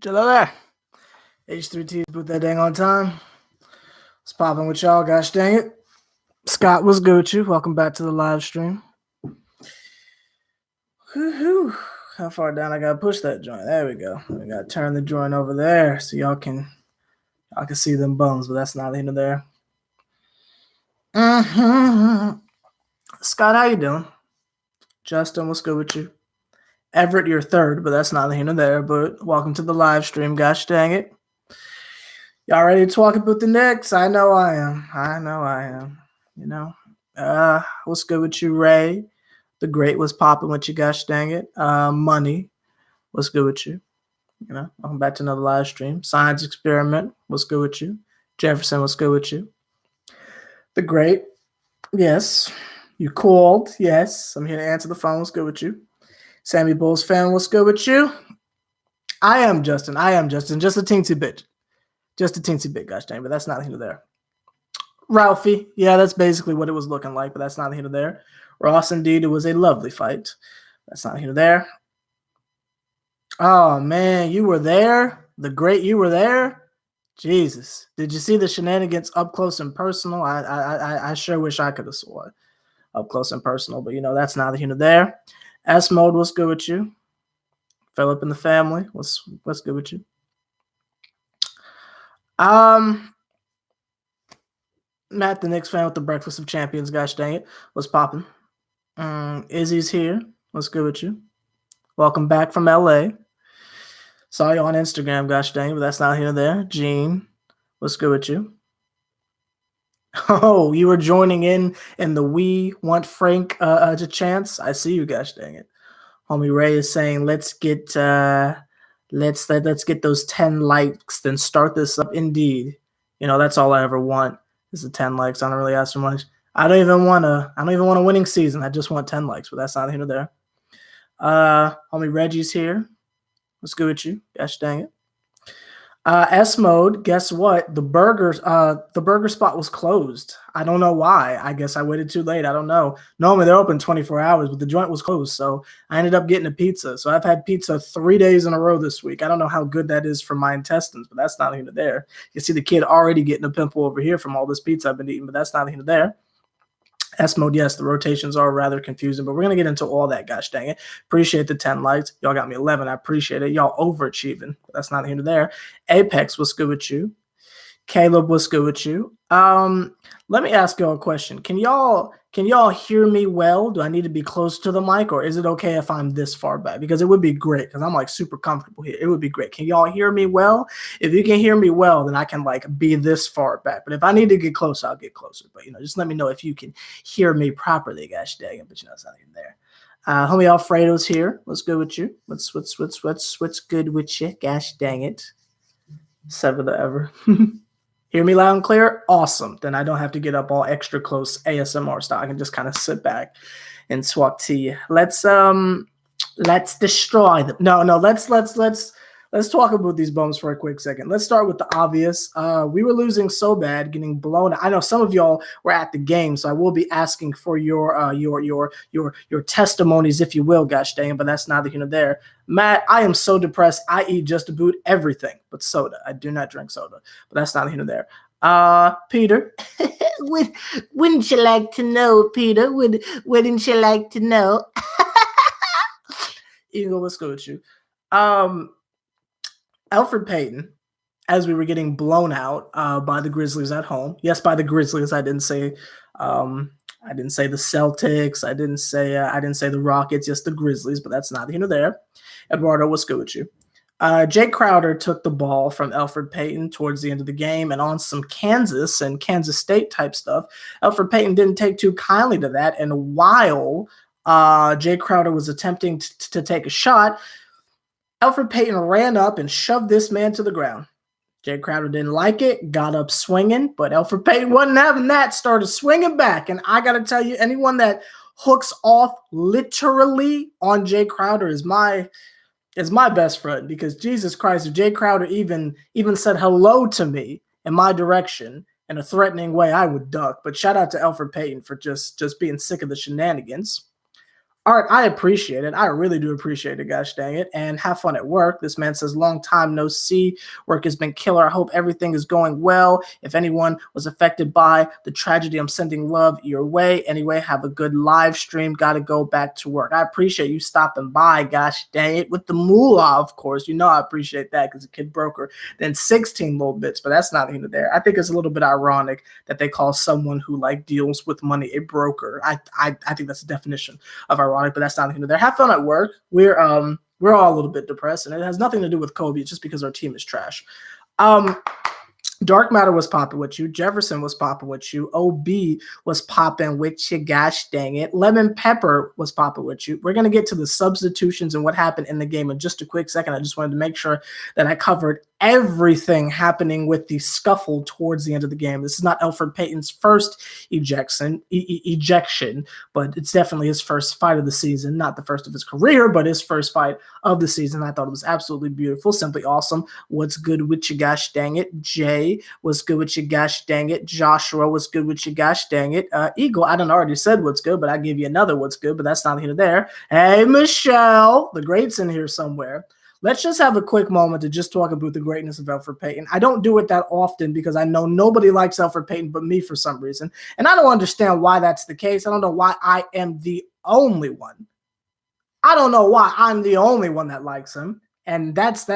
Hello there. H3T's put that dang on time. It's popping with y'all, gosh dang it. Scott, what's good with you? Welcome back to the live stream. Woo-hoo. How far down I gotta push that joint? There we go. We gotta turn the joint over there so y'all can see them bums, but that's not into there. Scott, how you doing? Justin, what's good with you? Everett, you're third, but that's not here nor there. But welcome to the live stream, gosh dang it. Y'all ready to talk about the Knicks? I know I am. You know. What's good with you, Ray? The great was popping with you, gosh dang it. Money, what's good with you? You know, welcome back to another live stream. Science experiment, what's good with you? Jefferson, what's good with you? The great, yes. You called, yes. I'm here to answer the phone. What's good with you? Sammy Bulls fan, what's good with you? I am Justin. Just a teensy bit. Just a teensy bit, gosh dang, but that's not here there. Ralphie, yeah, that's basically what it was looking like, but that's not here there. Ross, indeed, it was a lovely fight. That's not here there. Oh, man, you were there? The great, you were there? Jesus. Did you see the shenanigans up close and personal? I sure wish I could have saw it up close and personal, but, you know, that's neither here nor there. S-Mode, what's good with you? Philip and the family, what's good with you? Matt, the Knicks fan with the Breakfast of Champions, gosh dang it. What's popping? Izzy's here. What's good with you? Welcome back from LA. Saw you on Instagram, gosh dang it, but that's not here or there. Gene, what's good with you? Oh, you were joining in the We Want Frank to chance. I see you, gosh dang it. Homie Ray is saying, let's get those 10 likes, then start this up. Indeed. You know, that's all I ever want is the 10 likes. I don't really ask for much. I don't even want a winning season. I just want 10 likes, but that's not here or there. Homie Reggie's here. What's good with you? Gosh dang it. S-Mode, guess what? The burger spot was closed. I don't know why. I guess I waited too late. I don't know. Normally they're open 24 hours, but the joint was closed, so I ended up getting a pizza. So I've had pizza 3 days in a row this week. I don't know how good that is for my intestines, but that's not even there. You see the kid already getting a pimple over here from all this pizza I've been eating, but that's not even there. S-Mode, yes, the rotations are rather confusing, but we're going to get into all that, gosh dang it. Appreciate the 10 likes. Y'all got me 11. I appreciate it. Y'all overachieving. That's not here to there. Apex, what's good with you? Caleb, what's good with you? Let me ask y'all a question. Can y'all hear me well? Do I need to be close to the mic, or is it okay if I'm this far back? Because it would be great, because I'm like super comfortable here. It would be great. Can y'all hear me well? If you can hear me well, then I can like be this far back. But if I need to get closer, I'll get closer. But you know, just let me know if you can hear me properly, gosh dang it. But you know, it's not even there. Homie Alfredo's here. What's good with you? What's good with you? Gosh dang it. Sever the ever. Hear me loud and clear? Awesome. Then I don't have to get up all extra close ASMR style. I can just kind of sit back and swat to you. Let's destroy them. No, let's talk about these bums for a quick second. Let's start with the obvious. We were losing so bad, getting blown. I know some of y'all were at the game, so I will be asking for your testimonies, if you will, gosh dang, but that's neither here nor there. Matt, I am so depressed. I eat just about everything but soda. I do not drink soda, but that's neither here nor there. Peter, wouldn't you like to know, Peter? Wouldn't you like to know? Eagle, what's good with you? Elfrid Payton, as we were getting blown out by the Grizzlies at home. Yes, by the Grizzlies. I didn't say the Celtics. I didn't say the Rockets. Yes, the Grizzlies, but that's neither here nor there. Eduardo, what's good with you? Jae Crowder took the ball from Elfrid Payton towards the end of the game, and on some Kansas and Kansas State type stuff, Elfrid Payton didn't take too kindly to that. And while Jae Crowder was attempting to take a shot, Elfrid Payton ran up and shoved this man to the ground. Jae Crowder didn't like it, got up swinging, but Elfrid Payton wasn't having that, started swinging back. And I got to tell you, anyone that hooks off literally on Jae Crowder is my best friend, because Jesus Christ, if Jae Crowder even said hello to me in my direction in a threatening way, I would duck. But shout out to Elfrid Payton for just being sick of the shenanigans. Art, I appreciate it. I really do appreciate it, gosh dang it. And have fun at work. This man says, long time no see. Work has been killer. I hope everything is going well. If anyone was affected by the tragedy, I'm sending love your way. Anyway, have a good live stream. Got to go back to work. I appreciate you stopping by, gosh dang it. With the moolah, of course. You know I appreciate that because the kid broke her. Then 16 little bits, but that's not either there. I think it's a little bit ironic that they call someone who like deals with money a broker. I think that's the definition of ironic, but that's not even there. Have fun at work. We're all a little bit depressed, and it has nothing to do with Kobe. It's just because our team is trash. Dark Matter was popping with you. Jefferson was popping with you. OB was popping with you. Gosh dang it. Lemon Pepper was popping with you. We're going to get to the substitutions and what happened in the game in just a quick second. I just wanted to make sure that I covered everything happening with the scuffle towards the end of the game. This is not Elfrid Payton's first ejection, but it's definitely his first fight of the season. Not the first of his career, but his first fight of the season. I thought it was absolutely beautiful, simply awesome. What's good with you, gosh dang it? Jay was good with you, gosh dang it. Joshua was good with you, gosh dang it. Eagle, I done already said what's good, but I give you another what's good, but that's not here or there. Hey, Michelle, the great's in here somewhere. Let's just have a quick moment to just talk about the greatness of Elfrid Payton. I don't do it that often because I know nobody likes Elfrid Payton but me for some reason. And I don't understand why that's the case. I don't know why I am the only one. I don't know why I'm the only one that likes him. And that's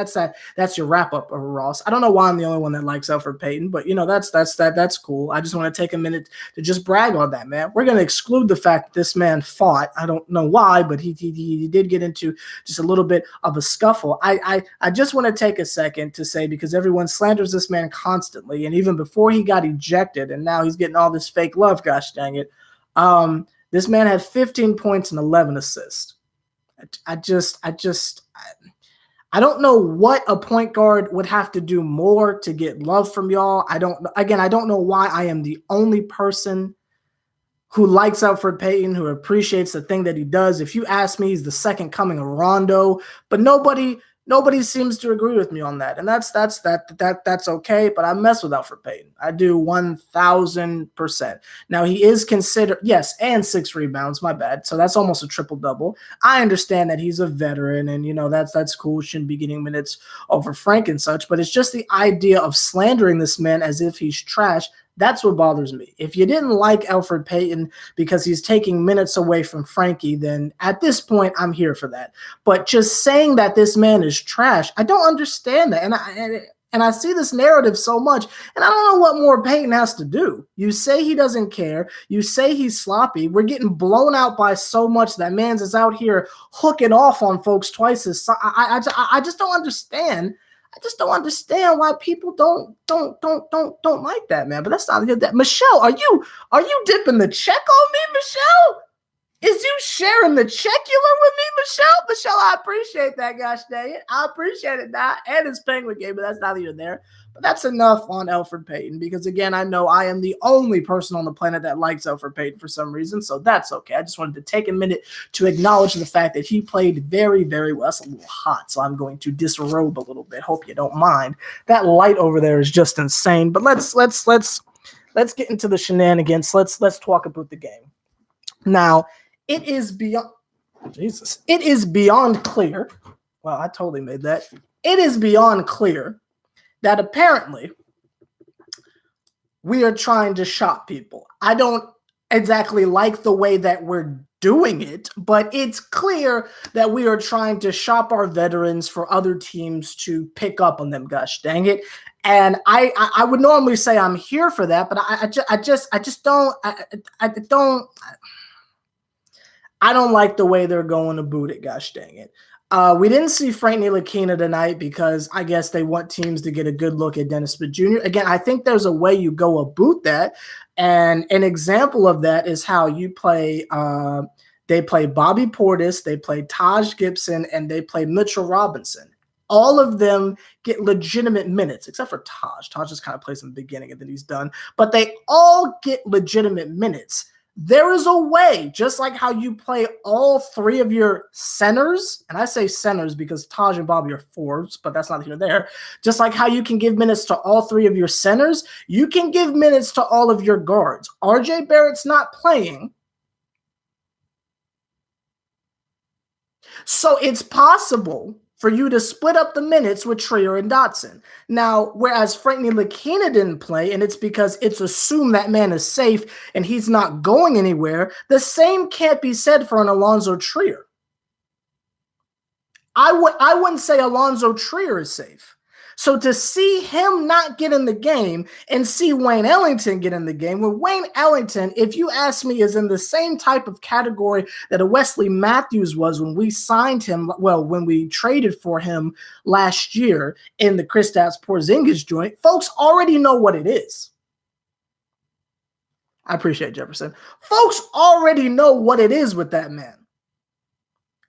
your wrap up of Ross. I don't know why I'm the only one that likes Elfrid Payton, but that's cool. I just want to take a minute to just brag on that, man. We're gonna exclude the fact that this man fought. I don't know why, but he did get into just a little bit of a scuffle. I just want to take a second to say, because everyone slanders this man constantly, and even before he got ejected, and now he's getting all this fake love. Gosh dang it! This man had 15 points and 11 assists. I don't know what a point guard would have to do more to get love from y'all. I don't know why I am the only person who likes Elfrid Payton, who appreciates the thing that he does. If you ask me, he's the second coming of Rondo, but nobody seems to agree with me on that. And that's okay, but I mess with Elfrid Payton. I do 1,000%. Now he is considered, yes, and 6 rebounds, my bad. So that's almost a triple-double. I understand that he's a veteran and that's cool. Shouldn't be getting minutes over Frank and such, but it's just the idea of slandering this man as if he's trash. That's what bothers me. If you didn't like Elfrid Payton because he's taking minutes away from Frankie, then at this point, I'm here for that. But just saying that this man is trash, I don't understand that. And I see this narrative so much, and I don't know what more Payton has to do. You say he doesn't care. You say he's sloppy. We're getting blown out by so much that man's is out here hooking off on folks twice as. I just don't understand. I just don't understand why people don't like that, man. But that's not good. That Michelle, are you dipping the check on me, Michelle? Is you sharing the checular with me, Michelle? Michelle, I appreciate that, gosh dang it. I appreciate it now. And it's Penguin game, but that's not even there. But that's enough on Elfrid Payton because, again, I know I am the only person on the planet that likes Elfrid Payton for some reason, so that's okay. I just wanted to take a minute to acknowledge the fact that he played very, very well. That's a little hot, so I'm going to disrobe a little bit. Hope you don't mind. That light over there is just insane. But let's get into the shenanigans. Let's talk about the game. Now, it is beyond clear. Well, I totally made that. It is beyond clear that apparently we are trying to shop people. I don't exactly like the way that we're doing it, but it's clear that we are trying to shop our veterans for other teams to pick up on them. Gosh dang it. And I would normally say I'm here for that, but I don't like the way they're going to boot it. Gosh dang it. We didn't see Frank Ntilikina tonight because I guess they want teams to get a good look at Dennis Smith Jr. Again, I think there's a way you go about that. And an example of that is how you play they play Bobby Portis, they play Taj Gibson, and they play Mitchell Robinson. All of them get legitimate minutes, except for Taj. Taj just kind of plays in the beginning and then he's done. But they all get legitimate minutes. There is a way, just like how you play all 3 of your centers, and I say centers because Taj and Bobby are 4s, but that's not here or there. Just like how you can give minutes to all 3 of your centers, you can give minutes to all of your guards. RJ Barrett's not playing. So it's possible for you to split up the minutes with Trier and Dotson. Now, whereas Frank Ntilikina didn't play, and it's because it's assumed that man is safe and he's not going anywhere, the same can't be said for an Alonzo Trier. I wouldn't say Alonzo Trier is safe. So to see him not get in the game and see Wayne Ellington get in the game, when Wayne Ellington, if you ask me, is in the same type of category that a Wesley Matthews was when we signed him, well, when we traded for him last year in the Kristaps Porzingis joint, folks already know what it is. I appreciate Jefferson. Folks already know what it is with that man.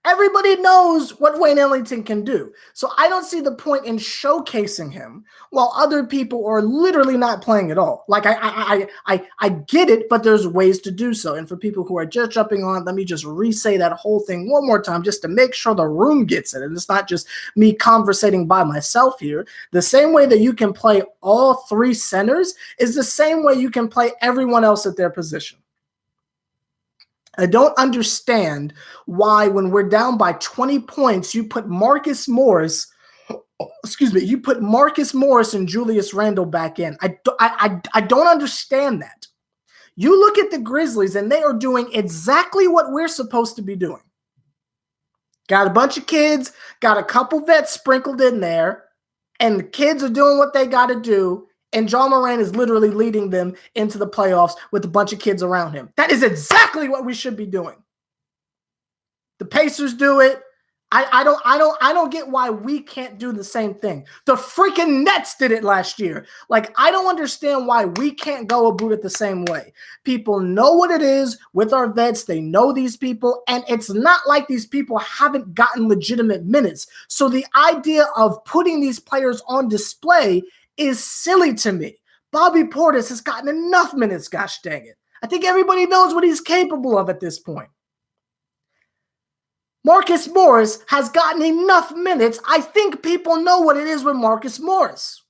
Everybody knows what Wayne Ellington can do. So I don't see the point in showcasing him while other people are literally not playing at all. Like I get it, but there's ways to do so. And for people who are just jumping on, let me just re-say that whole thing one more time just to make sure the room gets it. And it's not just me conversating by myself here. The same way that you can play all three centers is the same way you can play everyone else at their position. I don't understand why when we're down by 20 points, you put Marcus Morris and Julius Randle back in. I don't understand that. You look at the Grizzlies and they are doing exactly what we're supposed to be doing. Got a bunch of kids, got a couple vets sprinkled in there, and the kids are doing what they got to do. And Ja Morant is literally leading them into the playoffs with a bunch of kids around him. That is exactly what we should be doing. The Pacers do it. I don't get why we can't do the same thing. The freaking Nets did it last year. Like, I don't understand why we can't go about it the same way. People know what it is with our vets. They know these people, and it's not like these people haven't gotten legitimate minutes. So the idea of putting these players on display is silly to me. Bobby Portis has gotten enough minutes, gosh dang it. I think everybody knows what he's capable of at this point. Marcus Morris has gotten enough minutes. I think people know what it is with Marcus Morris.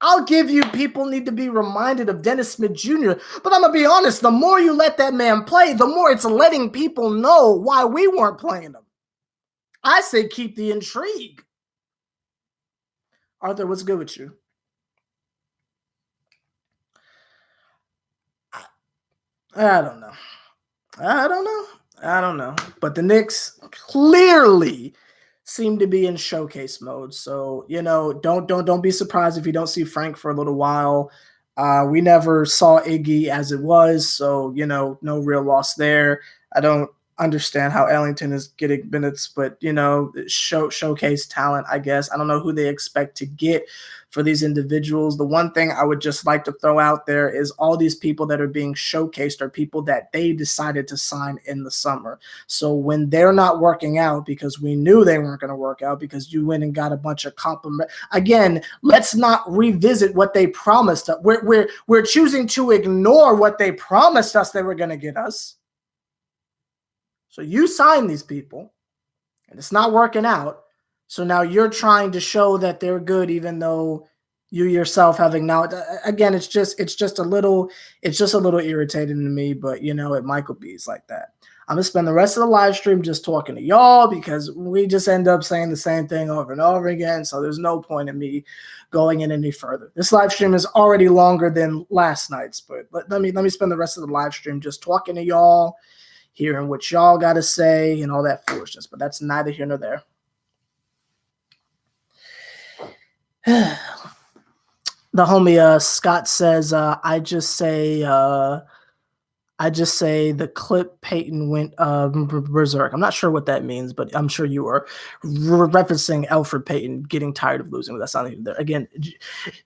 I'll give you people need to be reminded of Dennis Smith Jr., but I'm going to be honest, the more you let that man play, the more it's letting people know why we weren't playing him. I say keep the intrigue. Arthur, what's good with you? I don't know. But the Knicks clearly seem to be in showcase mode. So, don't be surprised if you don't see Frank for a little while. We never saw Iggy as it was. So, no real loss there. I don't understand how Ellington is getting minutes, but showcase talent, I guess. I don't know who they expect to get for these individuals. The one thing I would just like to throw out there is all these people that are being showcased are people that they decided to sign in the summer. So when they're not working out, because we knew they weren't going to work out because you went and got a bunch of compliment. Again, let's not revisit what they promised us. We're choosing to ignore what they promised us they were going to get us. So you signed these people, and it's not working out. So now you're trying to show that they're good, even though you yourself have acknowledged. Again, it's just a little irritating to me. But it Michael B's like that. I'm gonna spend the rest of the live stream just talking to y'all because we just end up saying the same thing over and over again. So there's no point in me going in any further. This live stream is already longer than last night's, but let me spend the rest of the live stream just talking to y'all, hearing what y'all got to say and all that foolishness, but that's neither here nor there. The homie Scott says, I just say the clip Payton went berserk. I'm not sure what that means, but I'm sure you are referencing Elfrid Payton getting tired of losing, but that's not even there. Again,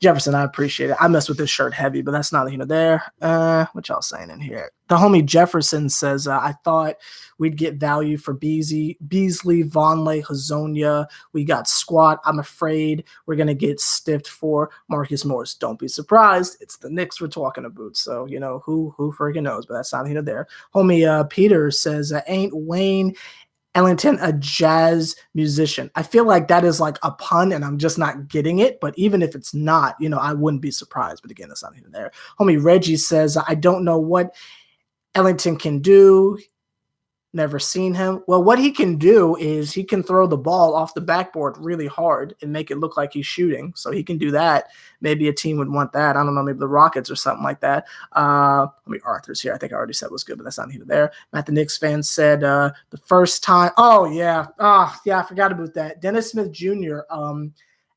Jefferson, I appreciate it. I mess with this shirt heavy, but that's not even there. What y'all saying in here? The homie Jefferson says, I thought we'd get value for Beasley, Vonleh, Hazonia. We got squat. I'm afraid we're going to get stiffed for Marcus Morris. Don't be surprised. It's the Knicks we're talking about. So, who freaking knows, but that's not here there. Homie Peter says, ain't Wayne Ellington a jazz musician? I feel like that is like a pun and I'm just not getting it. But even if it's not, I wouldn't be surprised. But again, that's not here there. Homie Reggie says, I don't know what Ellington can do. Never seen him. Well, what he can do is he can throw the ball off the backboard really hard and make it look like he's shooting. So he can do that. Maybe a team would want that. I don't know, maybe the Rockets or something like that. Arthur's here. I think I already said was good, but that's not here there. Matt, the Knicks fan, said the first time. Oh, yeah. I forgot about that. Dennis Smith Jr.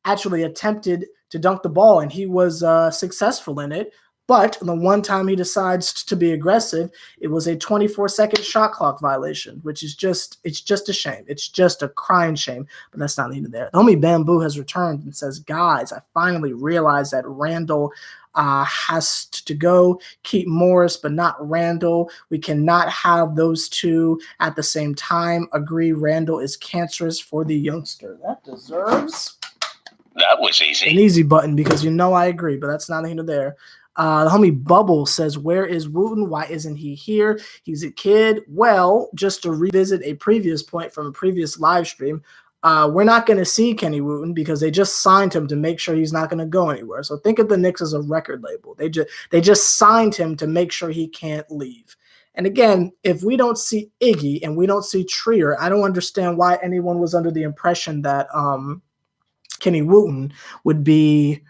Actually attempted to dunk the ball, and he was successful in it. But the one time he decides to be aggressive, it was a 24-second shot clock violation, which is it's just a shame. It's just a crying shame, but that's not even there. The homie Bamboo has returned and says, guys, I finally realized that Randall has to go. Keep Morris, but not Randall. We cannot have those two at the same time. Agree, Randall is cancerous for the youngster. That deserves... That was easy. An easy button because I agree, but that's not here there. The homie Bubble says, where is Wooten? Why isn't he here? He's a kid. Well, just to revisit a previous point from a previous live stream, we're not going to see Kenny Wooten because they just signed him to make sure he's not going to go anywhere. So think of the Knicks as a record label. They just signed him to make sure he can't leave. And again, if we don't see Iggy and we don't see Trier, I don't understand why anyone was under the impression that Kenny Wooten would be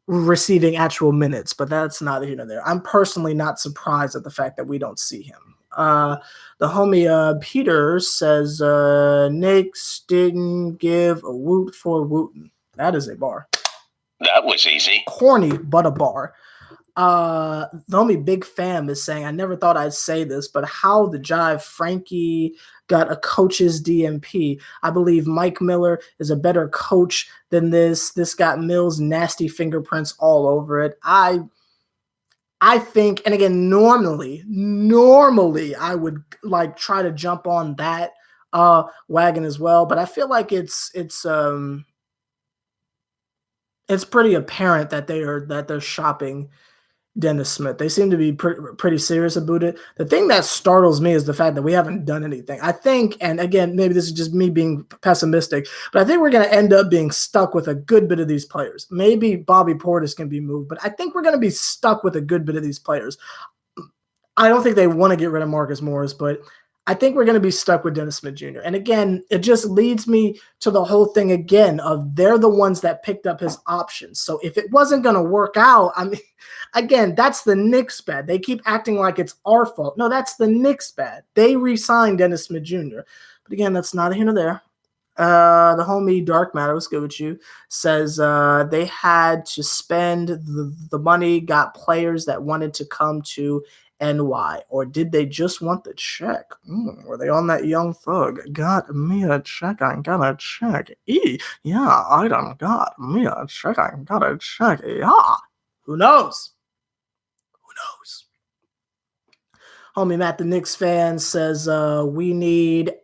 receiving actual minutes, but that's neither here nor there. I'm personally not surprised at the fact that we don't see him. The homie Peter says Knicks didn't give a woot for Wooten. That is a bar. That was easy. Corny, but a bar. The homie Big Fam is saying, I never thought I'd say this, but how the jive Frankie got a coach's DMP. I believe Mike Miller is a better coach than this. This got Mills' nasty fingerprints all over it. I think, and again, normally I would like try to jump on that wagon as well, but I feel like it's pretty apparent that they're shopping Dennis Smith. They seem to be pretty serious about it. The thing that startles me is the fact that we haven't done anything. I think, and again, maybe this is just me being pessimistic, but I think we're going to end up being stuck with a good bit of these players. Maybe Bobby Portis can be moved, but I think we're going to be stuck with a good bit of these players. I don't think they want to get rid of Marcus Morris, but I think we're going to be stuck with Dennis Smith Jr. And again, it just leads me to the whole thing again of they're the ones that picked up his options. So if it wasn't going to work out, I mean, again, that's the Knicks bad. They keep acting like it's our fault. No, that's the Knicks bad. They re-signed Dennis Smith Jr. But again, that's not here nor there. The homie Dark Matter, what's good with you, says they had to spend the money, got players that wanted to come to NY, or did they just want the check? Were they on that Young Thug? Got me a check, I got a check. Yeah, I done got me a check, I got a check. Yeah, who knows? Homie Matt, the Knicks fan, says we need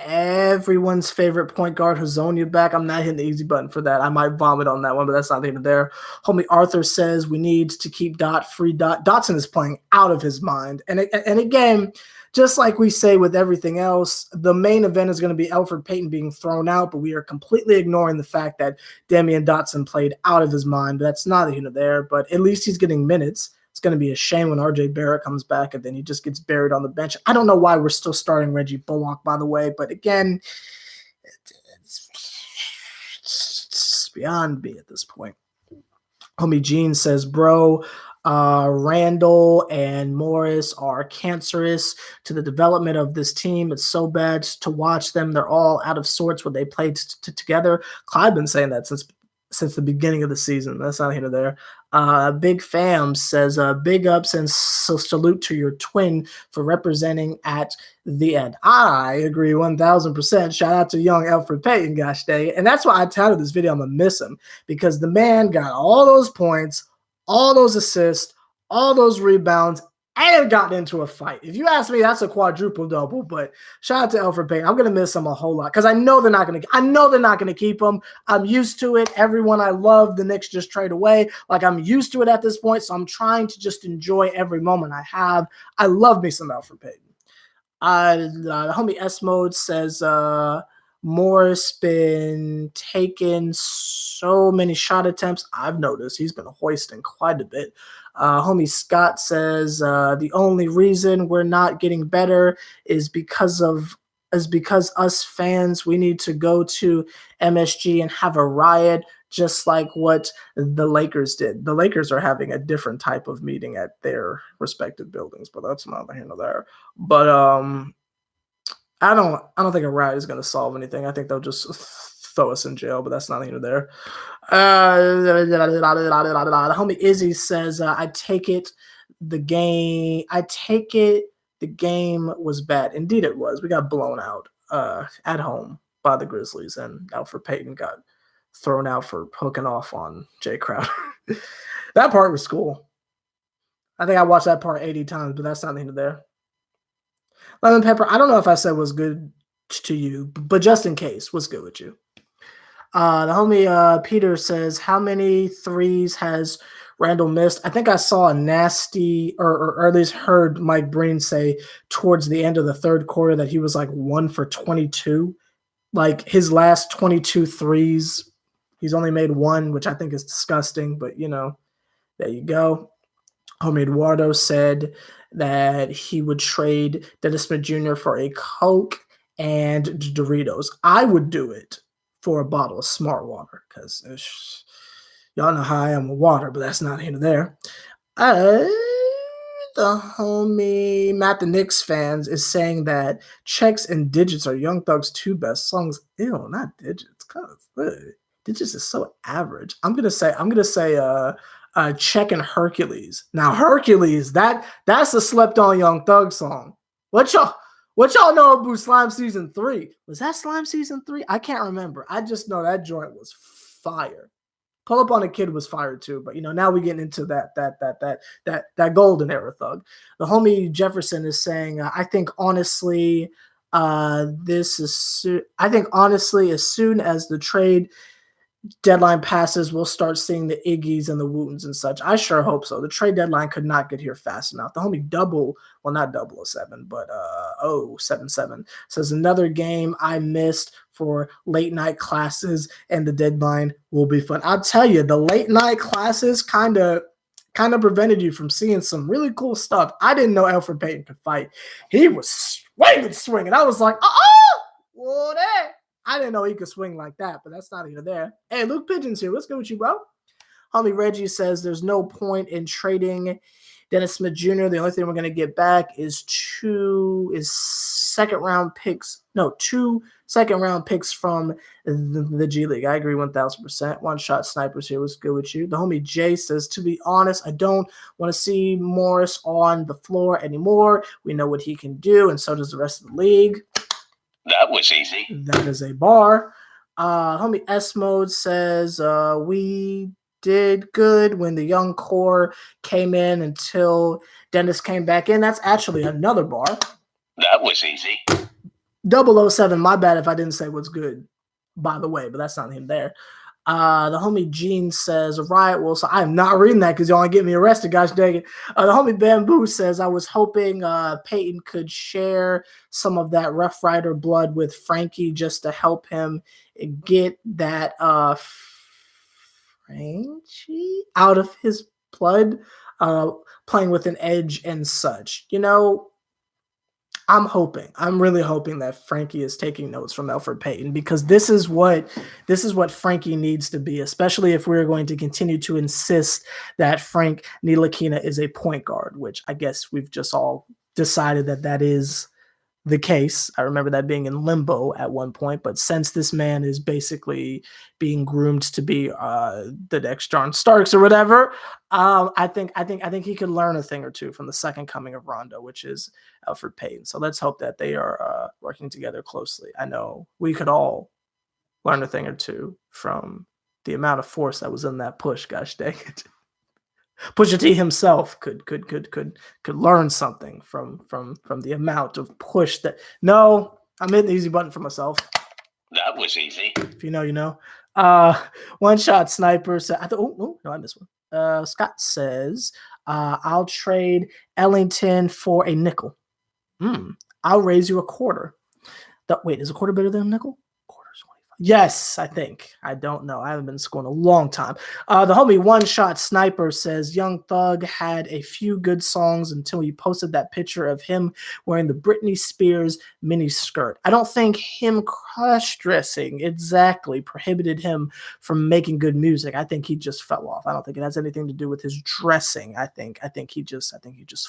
everyone's favorite point guard, Hazonia, back. I'm not hitting the easy button for that. I might vomit on that one, but that's not even there. Homie Arthur says we need to keep Dot free. Dotson is playing out of his mind. And again, just like we say with everything else, the main event is going to be Elfrid Payton being thrown out, but we are completely ignoring the fact that Damian Dotson played out of his mind. That's neither here nor there, but at least he's getting minutes. It's going to be a shame when RJ Barrett comes back and then he just gets buried on the bench. I don't know why we're still starting Reggie Bullock, by the way, but again, it's beyond me at this point. Homie Gene says, bro, Randall and Morris are cancerous to the development of this team. It's so bad to watch them. They're all out of sorts when they played together. Clyde been saying that since the beginning of the season. That's not here nor there. Big Fam says, big ups and salute to your twin for representing at the end. I agree 1,000%. Shout out to young Elfrid Payton, gosh dang it. And that's why I titled this video, I'm going to miss him, because the man got all those points, all those assists, all those rebounds, and got into a fight. If you ask me, that's a quadruple double. But shout out to Elfrid Payton. I'm gonna miss him a whole lot because I know they're not gonna keep him. I'm used to it. Everyone I love, the Knicks just trade away. Like, I'm used to it at this point, so I'm trying to just enjoy every moment I have. I love me some Elfrid Payton. The homie S Mode says Morris been taking so many shot attempts. I've noticed he's been hoisting quite a bit. Homie Scott says the only reason we're not getting better is because us fans, we need to go to MSG and have a riot, just like what the Lakers did. The Lakers are having a different type of meeting at their respective buildings, but that's neither here nor there. But I don't think a riot is going to solve anything. I think they'll just throw us in jail, but that's not here nor there. Homie Izzy says, I take it the game was bad. Indeed it was. We got blown out at home by the Grizzlies, and Elfrid Payton got thrown out for hooking off on Jae Crowder. That part was cool. I think I watched that part 80 times, but that's not neither there. Lemon Pepper, I don't know if I said was good to you, but just in case, what's good with you? The homie Peter says, how many threes has Randall missed? I think I saw a nasty, or at least heard Mike Breen say towards the end of the third quarter that he was like 1 for 22. Like his last 22 threes, he's only made one, which I think is disgusting, but there you go. Homie Eduardo said that he would trade Dennis Smith Jr. for a Coke and Doritos. I would do it for a bottle of Smart Water because y'all know how I am with water, but that's not here nor there. The homie Matt the Knicks fans is saying that Checks and Digits are Young Thug's 2 best songs. Ew, not Digits. Digits is so average. I'm gonna say Check and Hercules. Now Hercules, that's a slept on Young Thug song. What y'all know about Slime Season 3? Was that Slime Season 3? I can't remember. I just know that joint was fire. Pull Up on a Kid was fire too, but now we getting into that golden era Thug. The homie Jefferson is saying, I think honestly, as soon as the trade deadline passes, we'll start seeing the Iggies and the Wootens and such. I sure hope so. The trade deadline could not get here fast enough. The homie not 007, but 077 says another game I missed for late night classes, and the deadline will be fun. I'll tell you, the late night classes kind of prevented you from seeing some really cool stuff. I didn't know Elfrid Payton could fight. He was swinging. I was like, whoa there. I didn't know he could swing like that, but that's not even there. Hey, Luke Pigeon's here. What's good with you, bro? Homie Reggie says there's no point in trading Dennis Smith Jr. The only thing we're going to get back is 2 second-round picks. No, 2 second-round picks from the G League. I agree 1,000%. One Shot Snipers here. What's good with you? The homie Jay says, to be honest, I don't want to see Morris on the floor anymore. We know what he can do, and so does the rest of the league. That was easy. That is a bar. Homie S Mode says we did good when the young core came in until Dennis came back in. That's actually another bar. That was easy. 007, my bad if I didn't say what's good, by the way, but that's not him there. The homie Gene says, Riot will. So I'm not reading that because y'all ain't getting me arrested, gosh dang it. The homie Bamboo says, I was hoping Peyton could share some of that Rough Rider blood with Frankie just to help him get that Frankie out of his blood, playing with an edge and such. I'm really hoping that Frankie is taking notes from Elfrid Payton, because this is what Frankie needs to be, especially if we're going to continue to insist that Frank Ntilikina is a point guard, which I guess we've just all decided that is the case. I remember that being in limbo at one point, but since this man is basically being groomed to be the next John Starks or whatever, I think he could learn a thing or two from the second coming of Rondo, which is Elfrid Payton. So let's hope that they are working together closely. I know we could all learn a thing or two from the amount of force that was in that push. Gosh dang it. Pusha T himself could learn something from the amount of push that. No, I'm hitting the easy button for myself. That was easy. If you know, you know. One Shot Sniper said, I missed one. Scott says, I'll trade Ellington for a nickel. I'll raise you a quarter. Wait, is a quarter better than a nickel? Yes, I think. I don't know. I haven't been to school in a long time. The homie One Shot Sniper says Young Thug had a few good songs until he posted that picture of him wearing the Britney Spears mini skirt. I don't think him cross-dressing exactly prohibited him from making good music. I think he just fell off. I don't think it has anything to do with his dressing. I think he just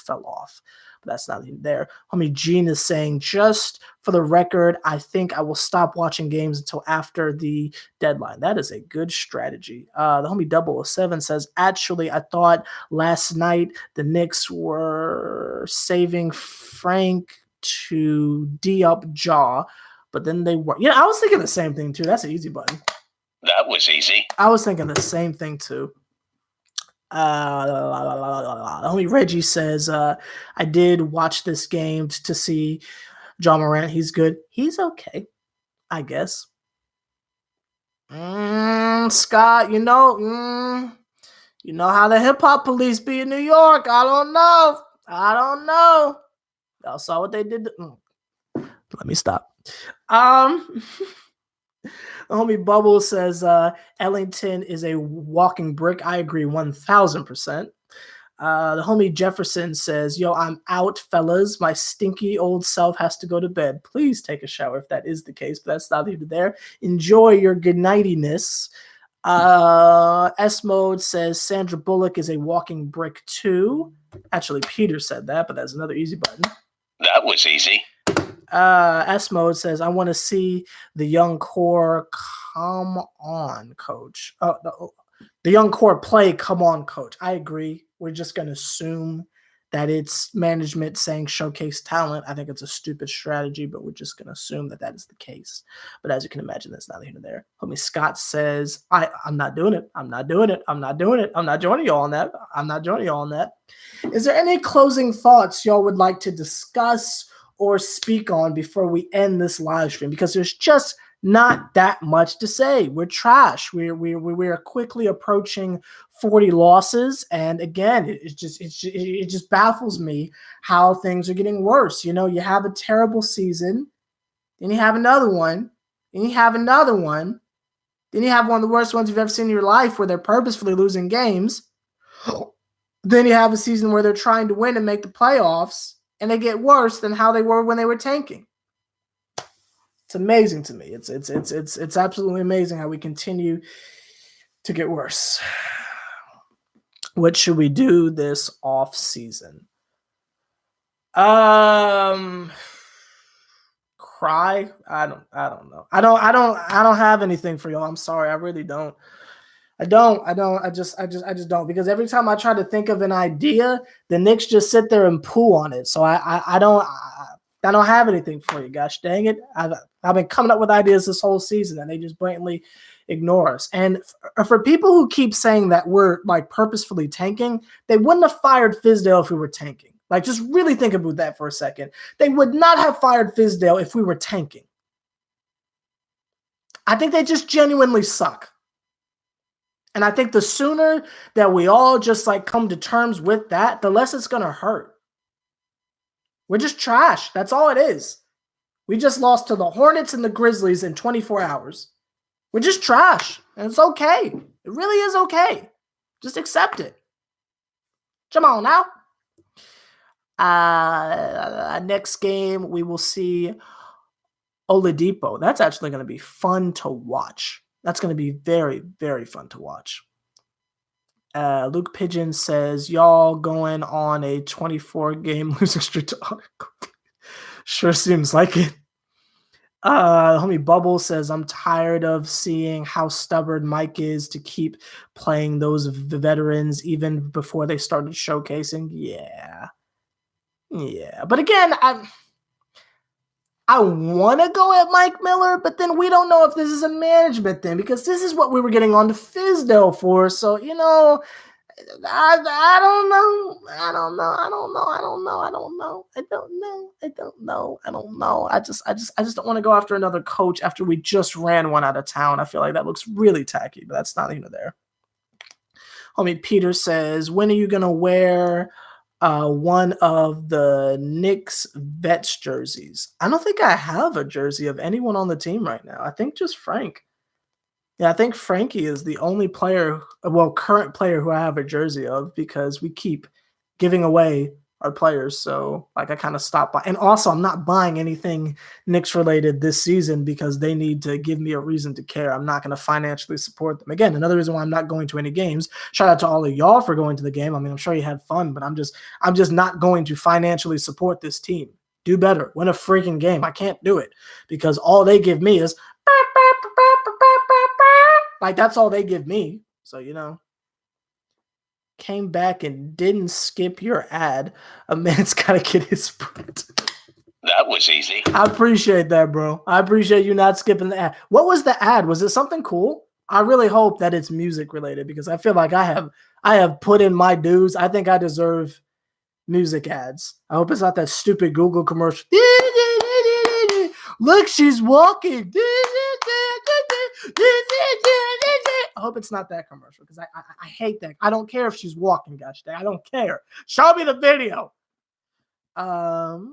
fell off. But that's not even there. Homie Gene is saying, just for the record, I think I will stop watching games until after the deadline. That is a good strategy. The homie 007 says, actually, I thought last night the Knicks were saving Frank to D up Ja, but then they were. Yeah, I was thinking the same thing too. That's an easy button. That was easy. I was thinking the same thing too. Homie Reggie says, I did watch this game to see Ja Morant. He's good. He's okay, I guess. Scott, you know how the hip hop police be in New York. I don't know. Y'all saw what they did. Let me stop. Homie Bubble says Ellington is a walking brick. I agree 1,000%. The homie Jefferson says, yo, I'm out, fellas. My stinky old self has to go to bed. Please take a shower if that is the case, but that's neither here there. Enjoy your good nightiness. S-Mode says Sandra Bullock is a walking brick too. Actually, Peter said that, but that's another easy button. That was easy. S-Mode says, I want to see the young core come on, coach. The young core play, come on, coach. I agree. We're just going to assume that it's management saying showcase talent. I think it's a stupid strategy, but we're just going to assume that is the case. But as you can imagine, that's neither here nor there. Homie Scott says, I'm not doing it. I'm not doing it. I'm not doing it. I'm not joining y'all on that. I'm not joining y'all on that. Is there any closing thoughts y'all would like to discuss or speak on before we end this live stream? Because there's just not that much to say. We're trash. We are quickly approaching 40 losses, and again, it just baffles me how things are getting worse. You know, you have a terrible season, then you have another one, then you have another one, then you have one of the worst ones you've ever seen in your life, where they're purposefully losing games. Then you have a season where they're trying to win and make the playoffs, and they get worse than how they were when they were tanking. It's amazing to me. It's absolutely amazing how we continue to get worse. What should we do this off season? Cry? I don't know. I don't have anything for y'all. I'm sorry. I really don't. I just don't, because every time I try to think of an idea, the Knicks just sit there and poo on it. So I don't have anything for you, gosh dang it. I've been coming up with ideas this whole season, and they just blatantly ignore us. And for people who keep saying that we're like purposefully tanking, they wouldn't have fired Fizdale if we were tanking. Like, just really think about that for a second. They would not have fired Fizdale if we were tanking. I think they just genuinely suck. And I think the sooner that we all just like come to terms with that, the less it's going to hurt. We're just trash. That's all it is. We just lost to the Hornets and the Grizzlies in 24 hours. We're just trash. And it's okay. It really is okay. Just accept it. Come on now. Next game, we will see Oladipo. That's actually going to be fun to watch. That's going to be very, very fun to watch. Luke Pigeon says, y'all going on a 24-game losing streak. Sure seems like it. Homie Bubble says, I'm tired of seeing how stubborn Mike is to keep playing those veterans even before they started showcasing. Yeah. But again, I want to go at Mike Miller, but then we don't know if this is a management thing, because this is what we were getting on to Fizdale for. So, you know, I don't know. I just don't want to go after another coach after we just ran one out of town. I feel like that looks really tacky, but that's not even there. Homie Peter says, when are you going to wear one of the Knicks vets jerseys. I don't think I have a jersey of anyone on the team right now. I think just Frank. Yeah, I think Frankie is the only player, current player who I have a jersey of because we keep giving away our players. So, like, I kind of stopped by. And also, I'm not buying anything Knicks related this season because they need to give me a reason to care. I'm not going to financially support them. Again, another reason why I'm not going to any games. Shout out to all of y'all for going to the game. I mean, I'm sure you had fun, but I'm just not going to financially support this team. Do better. Win a freaking game. I can't do it because all they give me is like, that's all they give me. So, came back and didn't skip your ad. A man's got to get his print. That was easy. I appreciate that, bro. I appreciate you not skipping the ad. What was the ad? Was it something cool? I really hope that it's music related because I feel like I have put in my dues. I think I deserve music ads. I hope it's not that stupid Google commercial. Look, she's walking. I hope it's not that commercial because I hate that. I don't care if she's walking, gosh dang. I don't care. Show me the video. Homie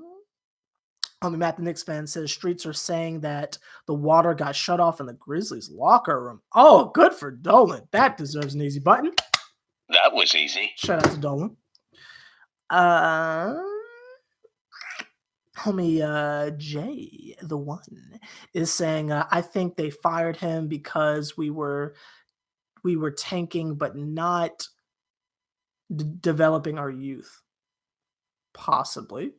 Matt, the Knicks fan, says streets are saying that the water got shut off in the Grizzlies locker room. Oh, good for Dolan. That deserves an easy button. That was easy. Shout out to Dolan. Homie Jay, the one, is saying, I think they fired him because we were tanking but not developing our youth. Possibly.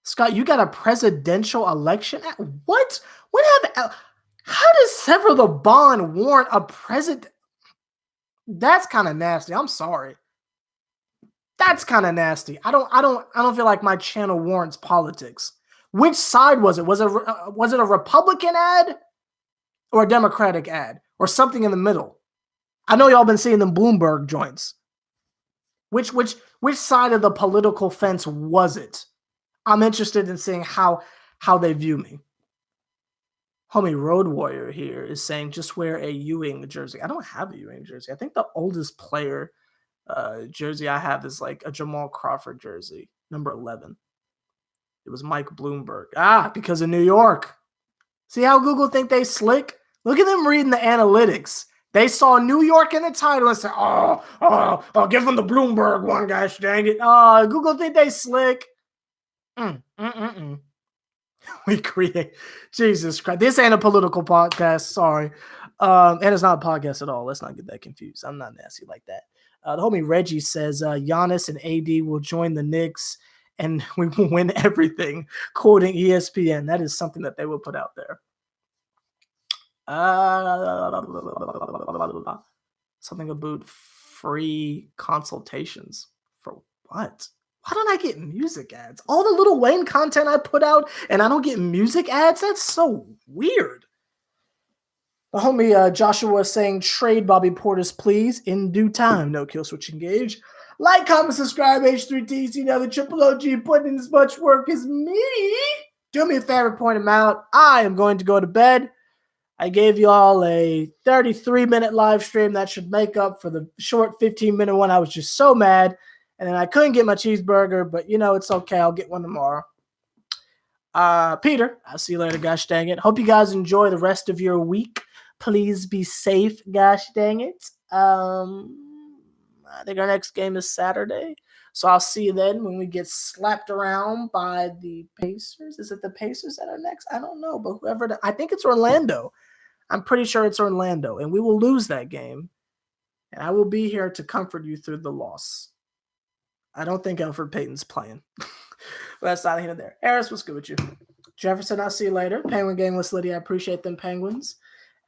Scott, you got a presidential election? What? How does SeverTheBond warrant a president? That's kind of nasty. I'm sorry. That's kind of nasty. I don't feel like my channel warrants politics. Which side was it? Was it a Republican ad or a Democratic ad or something in the middle? I know y'all been seeing them Bloomberg joints. Which side of the political fence was it? I'm interested in seeing how they view me. Homie Road Warrior here is saying just wear a Ewing jersey. I don't have a Ewing jersey. I think the oldest player jersey I have is like a Jamal Crawford jersey, number 11. It was Mike Bloomberg. Because of New York. See how Google think they slick? Look at them reading the analytics. They saw New York in the title and said, give them the Bloomberg one, gosh dang it. Google think they slick. We create, Jesus Christ. This ain't a political podcast, sorry. And it's not a podcast at all. Let's not get that confused. I'm not nasty like that. The homie Reggie says Giannis and AD will join the Knicks and we will win everything, quoting ESPN. That is something that they will put out there. Something about free consultations. For what? Why don't I get music ads? All the Lil Wayne content I put out and I don't get music ads? That's so weird. The homie Joshua is saying, trade Bobby Portis, please, in due time. No kill switch engage. Like, comment, subscribe, H3Ts. You know, the triple OG putting in as much work as me. Do me a favor, point him out. I am going to go to bed. I gave you all a 33-minute live stream. That should make up for the short 15-minute one. I was just so mad. And then I couldn't get my cheeseburger, but, it's okay. I'll get one tomorrow. Peter, I'll see you later, gosh dang it. Hope you guys enjoy the rest of your week. Please be safe, gosh dang it. I think our next game is Saturday. So I'll see you then when we get slapped around by the Pacers. Is it the Pacers that are next? I don't know, but I think it's Orlando. I'm pretty sure it's Orlando, and we will lose that game. And I will be here to comfort you through the loss. I don't think Elfrid Payton's playing. But that's not here and there. Harris, what's good with you? Jefferson, I'll see you later. Penguin Gameless Liddy, I appreciate them Penguins.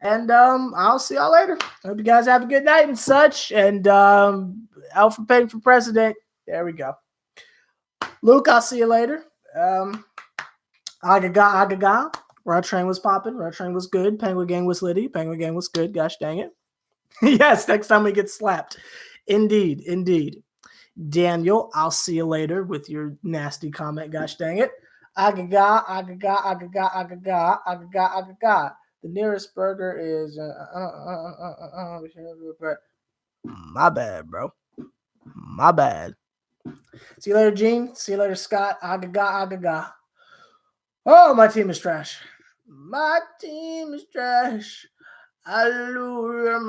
And I'll see y'all later. I hope you guys have a good night and such. And Elfrid Payton for president. There we go. Luke, I'll see you later. Agaga. Red Train was popping. Red Train was good. Penguin Gang was Liddy. Penguin Gang was good. Gosh dang it. Yes, next time we get slapped. Indeed. Daniel, I'll see you later with your nasty comment. Gosh dang it. Agaga. The nearest burger is my bad, bro. My bad. See you later, Gene. See you later, Scott. Agaga, agaga. Oh, my team is trash. My team is trash. Hallelujah.